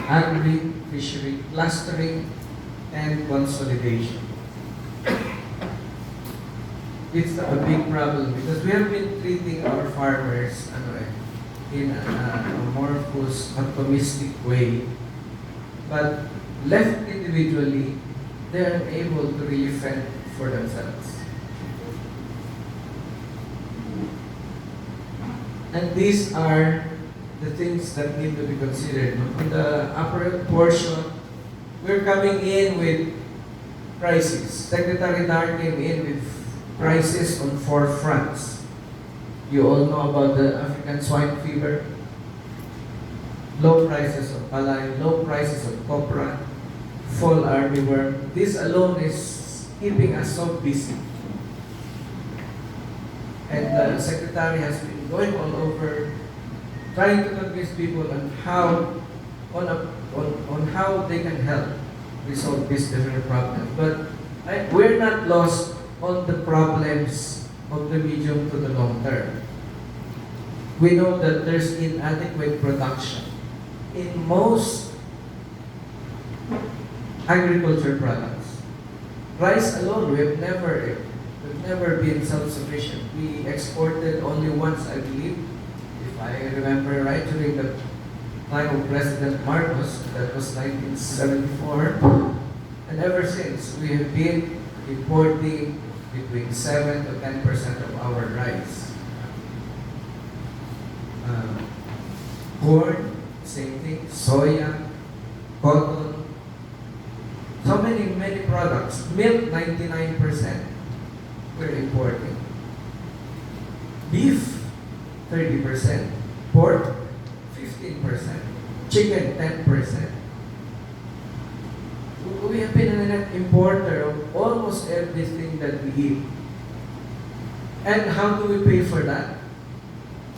Agri Fishery, clustering, and consolidation. It's a big problem because we have been treating our farmers in a amorphous, optimistic way, but left individually, they are unable to really fend for themselves. And these are the things that need to be considered. In the upper portion, we're coming in with crisis. Secretary Dar came in with crisis on 4 fronts. You all know about the African swine fever, low prices of palay, low prices of copra, fall armyworm. This alone is keeping us so busy. And the secretary has been going all over, trying to convince people on how how they can help resolve these different problems. But we're not lost on the problems of the medium to the long term. We know that there's inadequate production in most agriculture products. Rice alone, we've never been self-sufficient. We exported only once, I believe, if I remember right, during the time of President Marcos, that was 1974. And ever since, we have been importing between 7 to 10% of our rice. Corn, same thing, soya, cotton, so many products. Milk, 99%. We're importing. Beef, 30%. Pork, 15%. Chicken, 10%. We have been an importer of almost everything that we eat. And how do we pay for that?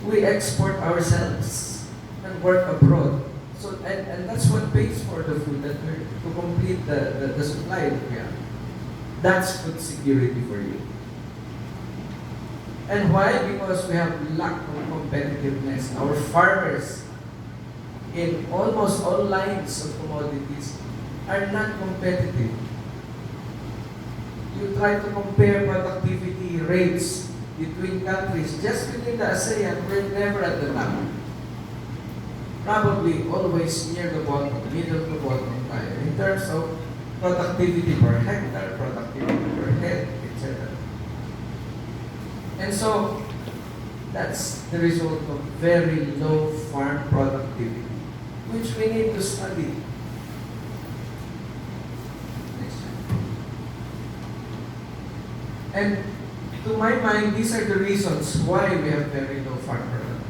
We export ourselves and work abroad. So, and that's what pays for the food that we're to complete the supply that we have. That's food security for you. And why? Because we have lack of competitiveness. Our farmers in almost all lines of commodities are not competitive. You try to compare productivity rates between countries, just within the ASEAN, we're never at the top. Probably always near the bottom, middle to bottom tayo, in terms of productivity per hectare, productivity per head, etc. And so, that's the result of very low farm productivity, which we need to study. Next slide. And to my mind, these are the reasons why we have very low farm productivity.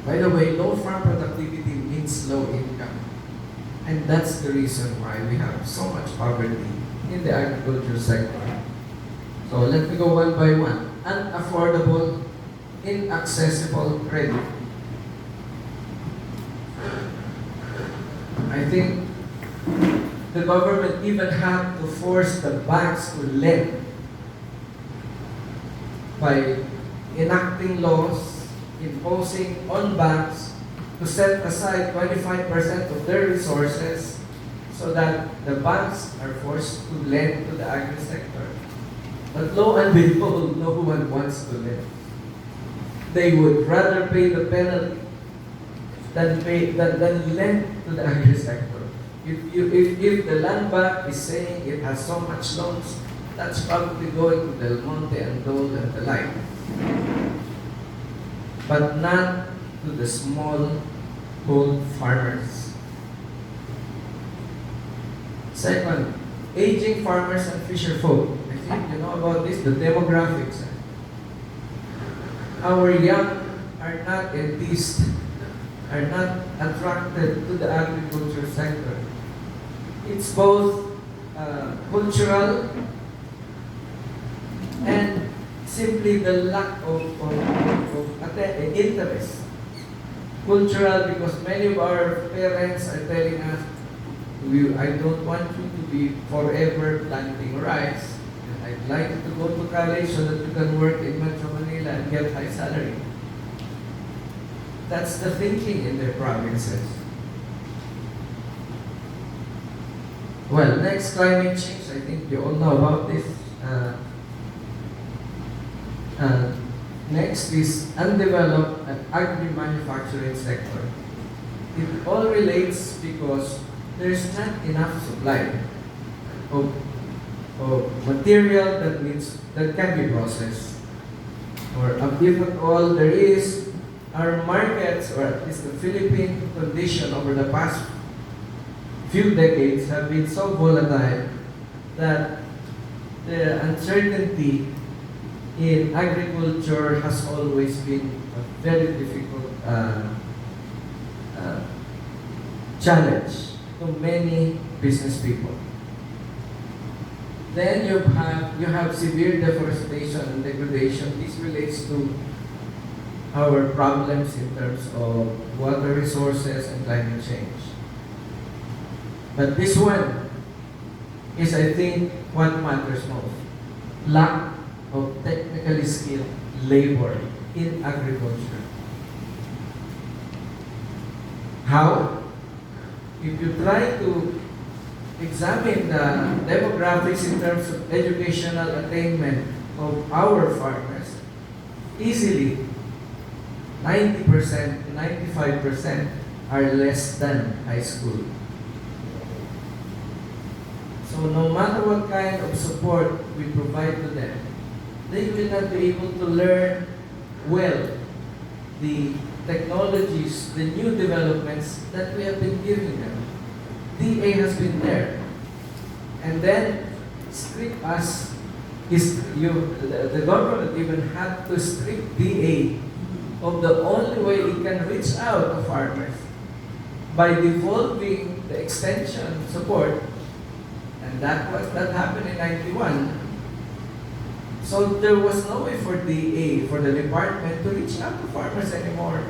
By the way, low farm productivity means low income. And that's the reason why we have so much poverty in the agriculture sector. So let me go one by one. Unaffordable, inaccessible credit. I think the government even had to force the banks to lend by enacting laws, imposing on banks to set aside 25% of their resources so that the banks are forced to lend to the agri sector. But lo and behold, no one wants to lend. They would rather pay the penalty than lend to the agri sector. If the land bank is saying it has so much loans, that's probably going to Del Monte and Dole and the like. But not to the small hold farmers. Second, aging farmers and fisher folk. I think you know about this, the demographics. Our young are not enticed, are not attracted to the agriculture sector. It's both cultural and simply the lack of interest. Cultural because many of our parents are telling us, I don't want you to be forever planting rice. I'd like you to go to college so that you can work in Metro Manila and get high salary. That's the thinking in their provinces. Well, next, climate change. I think you all know about this. Next is undeveloped agri-manufacturing sector. It all relates because there's not enough supply of material that can be processed. Or if at all there is, our markets, or at least the Philippine condition over the past few decades, have been so volatile that the uncertainty in agriculture has always been a very difficult challenge to many business people. Then you have severe deforestation and degradation. This relates to our problems in terms of water resources and climate change. But this one is, I think, what matters most. Lack of technically skilled labor in agriculture. How? If you try to examine the demographics in terms of educational attainment of our farmers, easily 90%, 95% are less than high school. So no matter what kind of support we provide to them, they will not be able to learn well the technologies, the new developments that we have been giving them. DA has been there. And then strip us, the government even had to strip DA of the only way it can reach out to farmers by devolving the extension support. And that happened in 91. So there was no way for DA, for the department, to reach out to farmers anymore.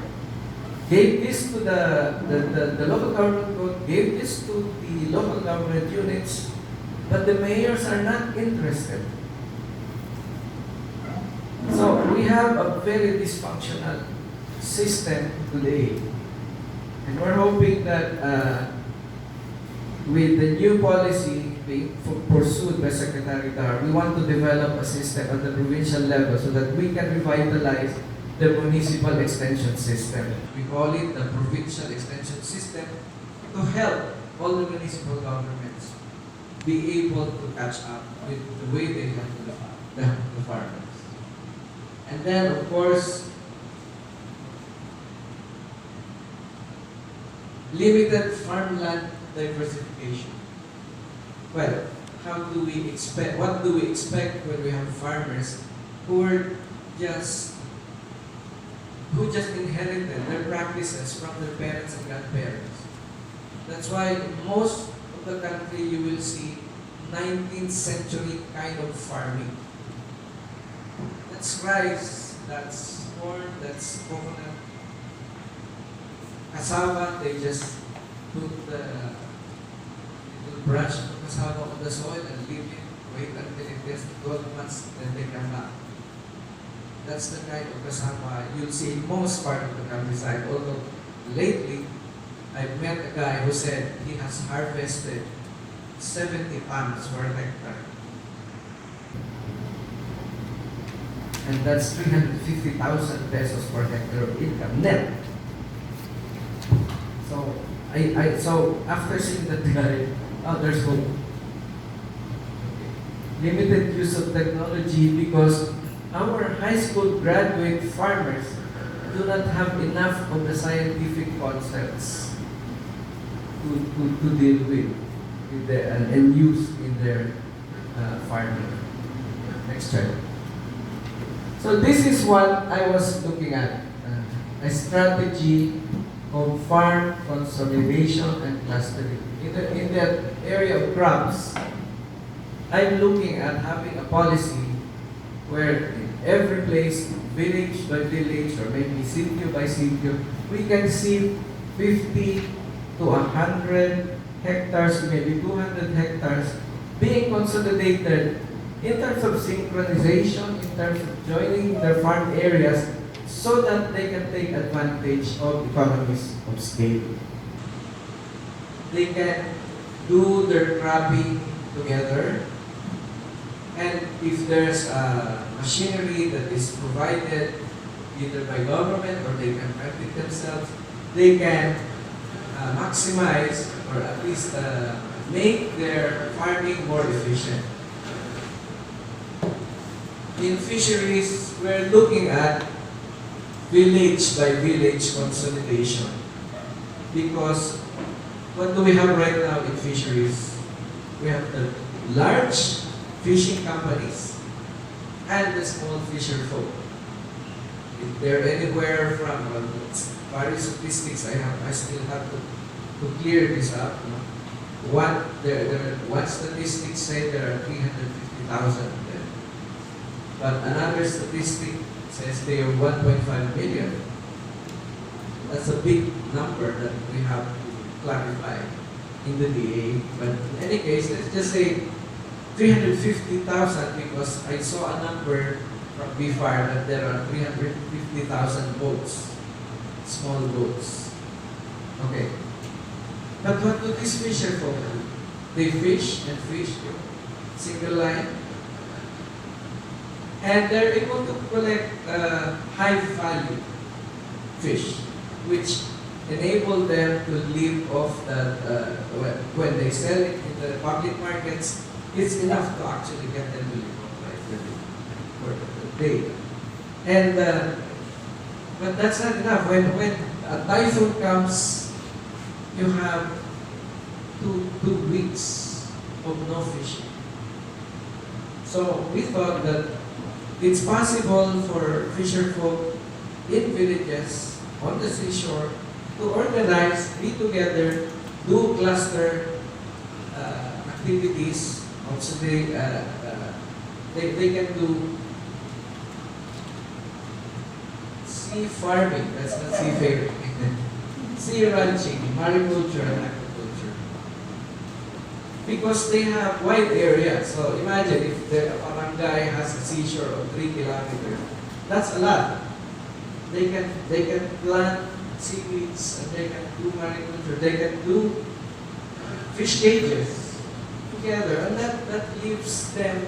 Gave this to the local government code, gave this to the local government units, but the mayors are not interested. So we have a very dysfunctional system today. And we're hoping that with the new policy being pursued by Secretary Dar, we want to develop a system at the provincial level so that we can revitalize the municipal extension system. We call it the provincial extension system to help all the municipal governments be able to catch up with the way they handle the farmers. And then, of course, limited farmland diversification. Well, what do we expect when we have farmers who just inherited their practices from their parents and grandparents? That's why in most of the country you will see 19th century kind of farming. That's rice, that's corn, that's coconut. Cassava, they just put the little branch of cassava on the soil and leave it, wait until it gets 12 months, then they come back. That's the kind of cassava you'll see in most part of the countryside. Although lately, I've met a guy who said he has harvested 70 tons per hectare. And that's 350,000 pesos per hectare of income net. So after seeing that guy, there's hope. Limited use of technology because our high school graduate farmers do not have enough of the scientific concepts to deal with and use in their farming. Next chart. So this is what I was looking at, a strategy of farm consolidation and clustering. In the area of crops, I'm looking at having a policy where in every place, village by village, or maybe sitio by sitio, we can see 50 to 100 hectares, maybe 200 hectares being consolidated in terms of synchronization, in terms of joining their farm areas so that they can take advantage of economies of scale. They can do their crabbing together, and if there's a machinery that is provided either by government or they can rent it themselves, they can maximize or at least make their farming more efficient. In fisheries, we're looking at village by village consolidation, because what do we have right now in fisheries? We have the large fishing companies and the small fisher folk. If they're anywhere from various statistics, I still have to clear this up. One statistic say there are 350,000 of them, but another statistic says they are 1.5 million. That's a big number that we have to clarify in the DA. But in any case, let's just say 350,000, because I saw a number from BFAR that there are 350,000 boats, small boats. Okay. But what do these fisher folk do? They fish and fish, single line. And they're able to collect high value fish, which enable them to live off that when they sell it in the public markets, it's enough to actually get them to live off for the day. And but that's not enough. When a typhoon comes, you have two weeks of no fishing. So we thought that it's possible for fisher folk in villages on the seashore to organize, be together, do cluster activities. Also, they can do sea farming. That's not seafaring. Sea ranching, mariculture, and agriculture. Because they have wide areas. So imagine if the barangay has a seashore of 3 kilometers. That's a lot. They can plant seaweeds, and they can do mariculture. They can do fish cages together, and that leaves them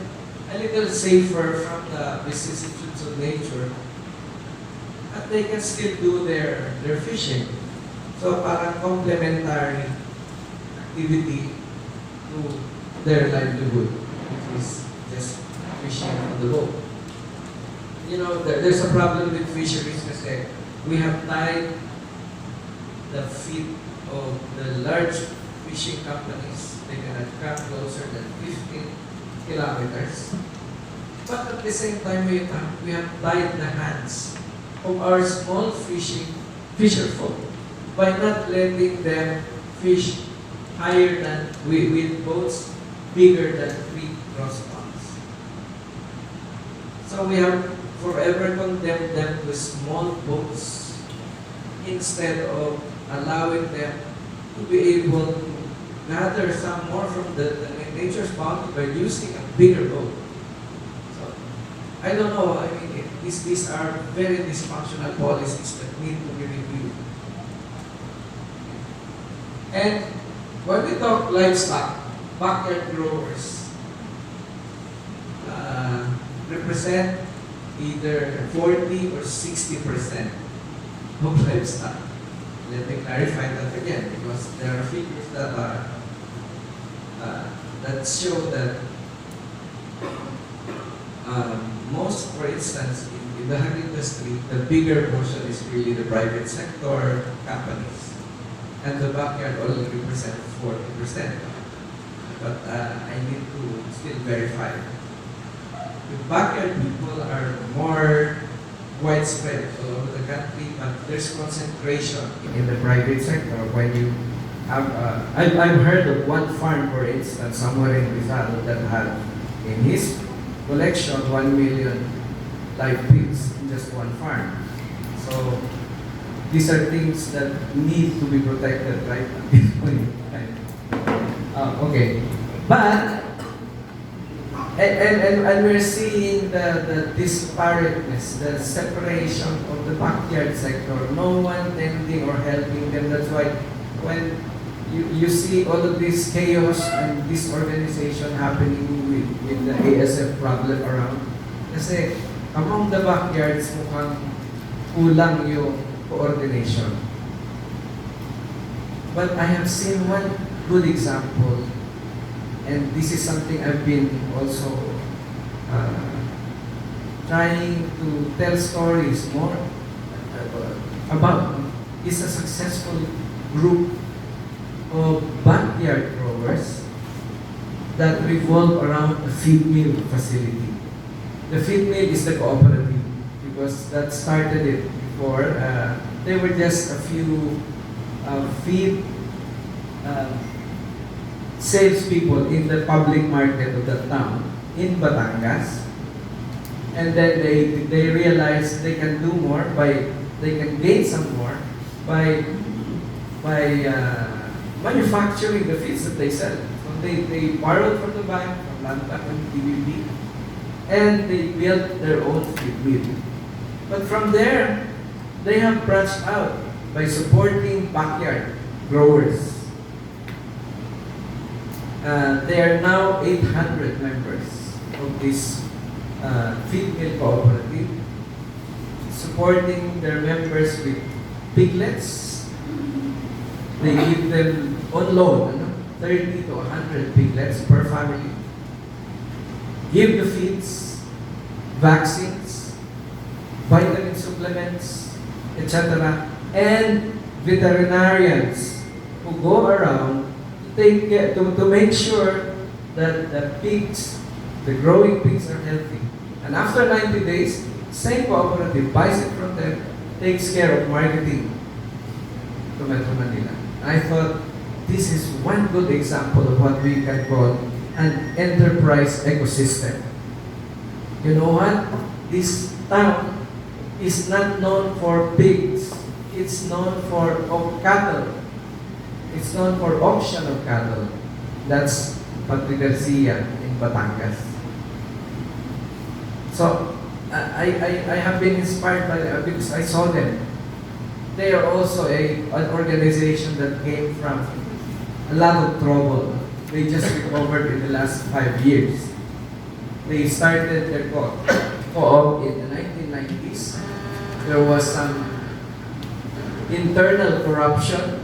a little safer from the vicissitudes of nature. But they can still do their fishing. So parang complementary activity to their livelihood, which is just fishing on the boat. You know, there's a problem with fisheries kasi we have tied the feet of the large fishing companies. They cannot come closer than 15 kilometers. But at the same time, we have tied the hands of our small fisher folk by not letting them fish higher than, with boats bigger than 3 gross tons. So we have forever condemned them to small boats instead of allowing them to be able to gather some more from the nature's bounty by using a bigger boat. So, I don't know, I mean, these are very dysfunctional policies that need to be reviewed. And when we talk livestock, backyard growers represent either 40 or 60% of livestock. Let me clarify that again, because there are figures that are that show that most, for instance, in the ag industry, the bigger portion is really the private sector companies, and the backyard only represent 40%. But I need to still verify. The backyard people are more widespread all over the country, but there's concentration in the private sector. When you have, I've heard of one farm, for instance, somewhere in Rizal that had in his collection 1 million live pigs in just one farm. So these are things that need to be protected right at this point. Okay, but And we're seeing the disparateness, the separation of the backyard sector. No one tending or helping them. That's why when you see all of this chaos and disorganization happening with the ASF problem around. Kasi among the backyards mukhang kulang yung coordination. But I have seen one good example, and this is something I've been also trying to tell stories more about. Is a successful group of backyard growers that revolve around a feed mill facility. The feed mill is the cooperative because that started it before. There were just a few feed salespeople in the public market of the town in Batangas, and then they realized they can do more they can gain some more by manufacturing the feeds that they sell. So they borrowed from the bank, from Lanta and TVB, and they built their own feed mill. But from there, they have branched out by supporting backyard growers. There are now 800 members of this feed mill cooperative, supporting their members with piglets. They give them on loan 30 to 100 piglets per family. Give the feeds, vaccines, vitamin supplements, etc. And veterinarians who go around to make sure that the pigs, the growing pigs, are healthy. And after 90 days, same cooperative buys it from them, takes care of marketing to Metro Manila. I thought this is one good example of what we can call an enterprise ecosystem. You know what? This town is not known for pigs. It's known for cattle. It's known for auction of cattle. That's Patri Garcia in Batangas. So I have been inspired by them because I saw them. They are also an organization that came from a lot of trouble. They just recovered in the last 5 years. They started their co-op in the 1990s. There was some internal corruption,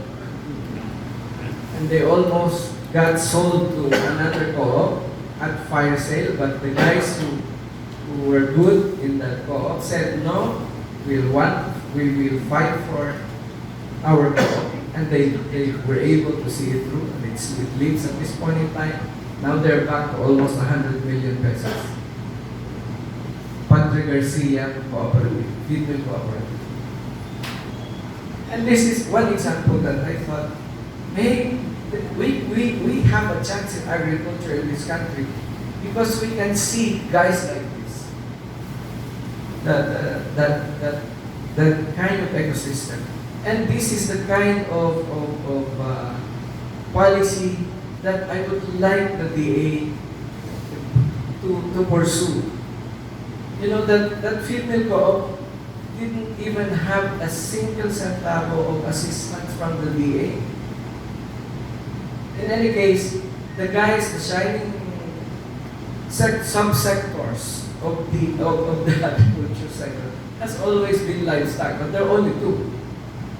and they almost got sold to another co-op at fire sale, but the guys who were good in that co-op said, no, we will fight for our co-op. And they were able to see it through, and it leads at this point in time. Now they're back to almost 100 million pesos. Padre Garcia Cooperative, Feed Mill Cooperative. And this is one example that I thought, hey, we have a chance in agriculture in this country because we can see guys like this. That kind of ecosystem. And this is the kind of policy that I would like the DA to pursue. You know, that feed mill co-op didn't even have a single centavo of assistance from the DA. In any case, the guys, the shining subsectors of the agriculture sector has always been livestock, but there are only two: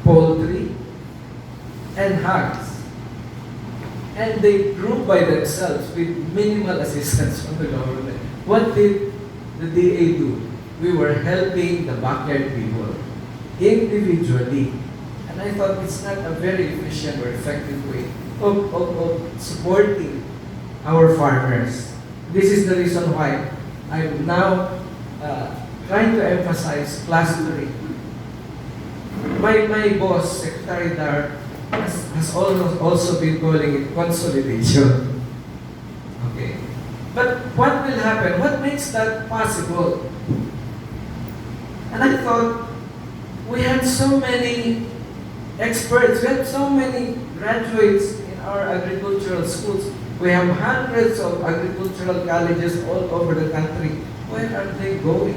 poultry and hogs. And they grew by themselves with minimal assistance from the government. What did the DA do? We were helping the backyard people individually. And I thought it's not a very efficient or effective way of supporting our farmers. This is the reason why I'm now trying to emphasize clustering. My boss, Secretary Dar, has also been calling it consolidation. Okay. But what will happen? What makes that possible? And I thought, we had so many experts, we had so many graduates in our agricultural schools We have hundreds of agricultural colleges all over the country. Where are they going?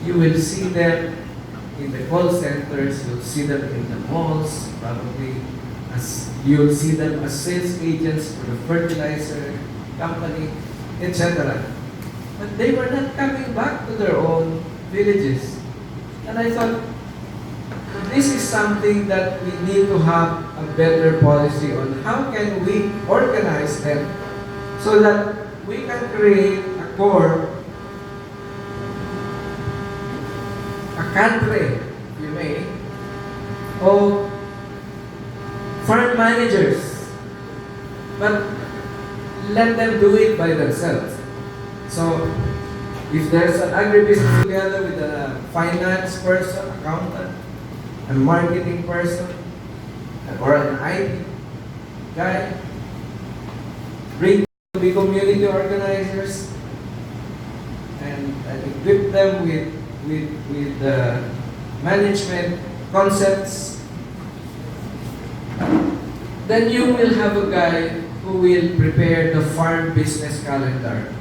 You will see them in the call centers, you'll see them in the malls, probably as you'll see them as sales agents for the fertilizer company, etc. But they were not coming back to their own villages. And I thought, this is something that we need to have a better policy on. How can we organize them so that we can create a core, a country, if you may, of farm managers, but let them do it by themselves. So, if there's an agribusiness together with a finance person, accountant, a marketing person, or an IT guy, bring to be community organizers, and equip them with management concepts, then you will have a guy who will prepare the farm business calendar.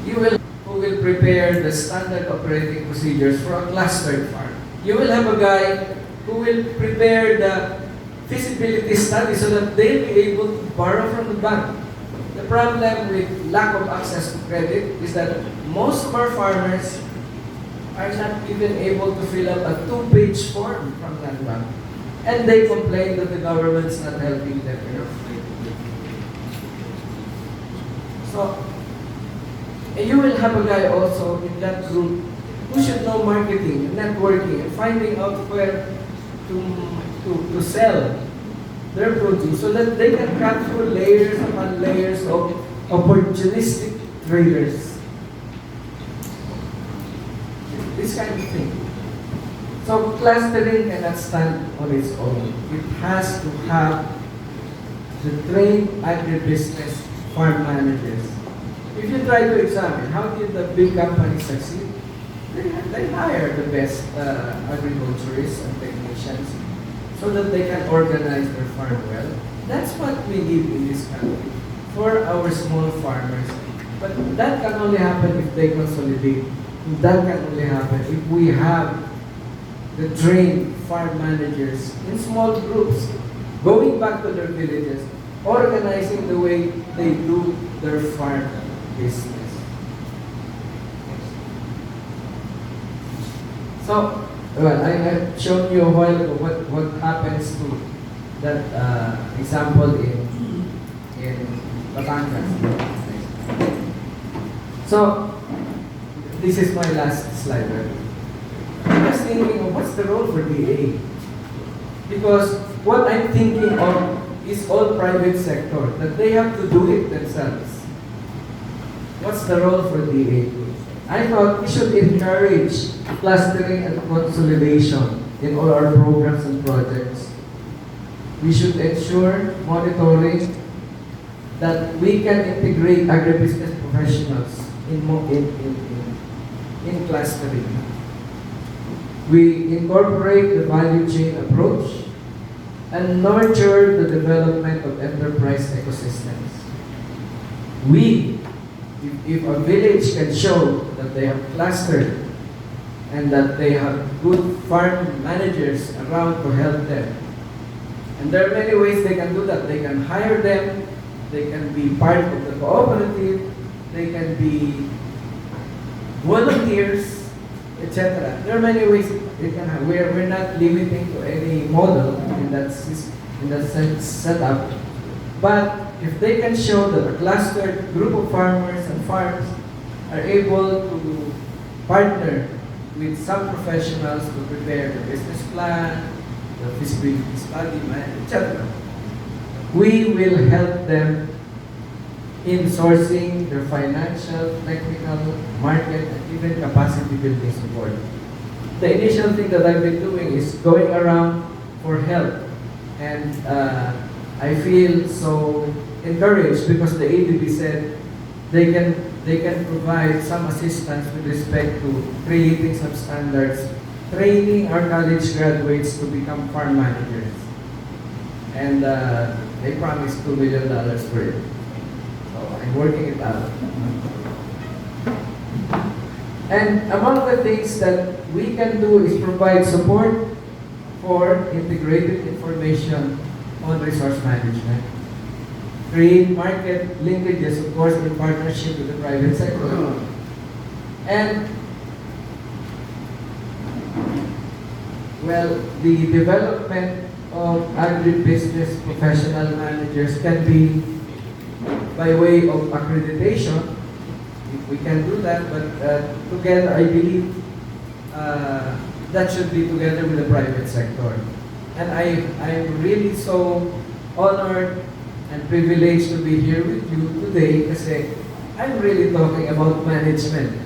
Who will prepare the standard operating procedures for a clustered farm. You will have a guy who will prepare the feasibility study so that they'll be able to borrow from the bank. The problem with lack of access to credit is that most of our farmers are not even able to fill up a 2-page form from that bank. And they complain that the government's not helping them enough. So, you will have a guy also in that group who should know marketing and networking and finding out where to sell their produce so that they can cut through layers upon layers of opportunistic traders. This kind of thing. So clustering cannot stand on its own. It has to have the trained agribusiness farm managers. If you try to examine how did the big companies succeed, they hire the best agriculturists and technicians so that they can organize their farm well. That's what we need in this country for our small farmers. But that can only happen if they consolidate. That can only happen if we have the trained farm managers in small groups going back to their villages, organizing the way they do their farm business. So, well, I have shown you a while ago what happens to that example in Batangas. So, this is my last slide. Right? I was thinking of what's the role for DA? Because what I'm thinking of is all private sector, that they have to do it themselves. What's the role for DA? I thought we should encourage clustering and consolidation in all our programs and projects. We should ensure monitoring that we can integrate agribusiness professionals in clustering. We incorporate the value chain approach and nurture the development of enterprise ecosystems. If a village can show that they have clustered and that they have good farm managers around to help them, and there are many ways they can do that. They can hire them, they can be part of the cooperative, they can be volunteers, etc. There are many ways they can have. We're not limiting to any model in that setup. But if they can show that a clustered group of farmers and farms are able to partner with some professionals to prepare the business plan, the feasibility study, etc., we will help them in sourcing their financial, technical, market, and even capacity building support. The initial thing that I've been doing is going around for help, and I feel so encouraged because the ADB said they can provide some assistance with respect to creating some standards, training our college graduates to become farm managers. And They promised $2 million for it. So I'm working it out. And among the things that we can do is provide support for integrated information on resource management. Create market linkages, of course, in partnership with the private sector. And, well, the development of agribusiness professional managers can be by way of accreditation. We can do that, but together, I believe that should be together with the private sector. And I'm really so honored and privileged to be here with you today kasi I'm really talking about management.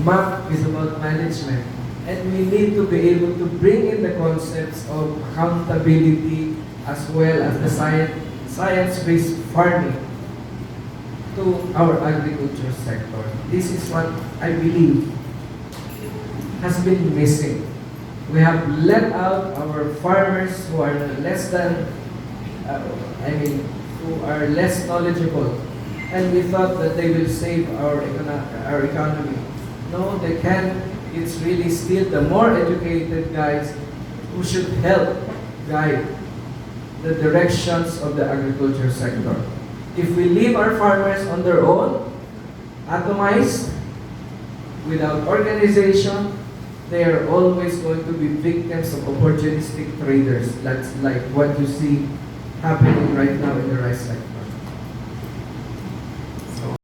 MAP is about management. And we need to be able to bring in the concepts of accountability as well as the science-based farming to our agriculture sector. This is what I believe has been missing. We have let out our farmers who are less than, who are less knowledgeable, and we thought that they will save our economy. No, they can't. It's really still the more educated guys who should help guide the directions of the agriculture sector. If we leave our farmers on their own, atomized, without organization, they are always going to be victims of opportunistic traders. That's like what you see happening right now in the rice sector.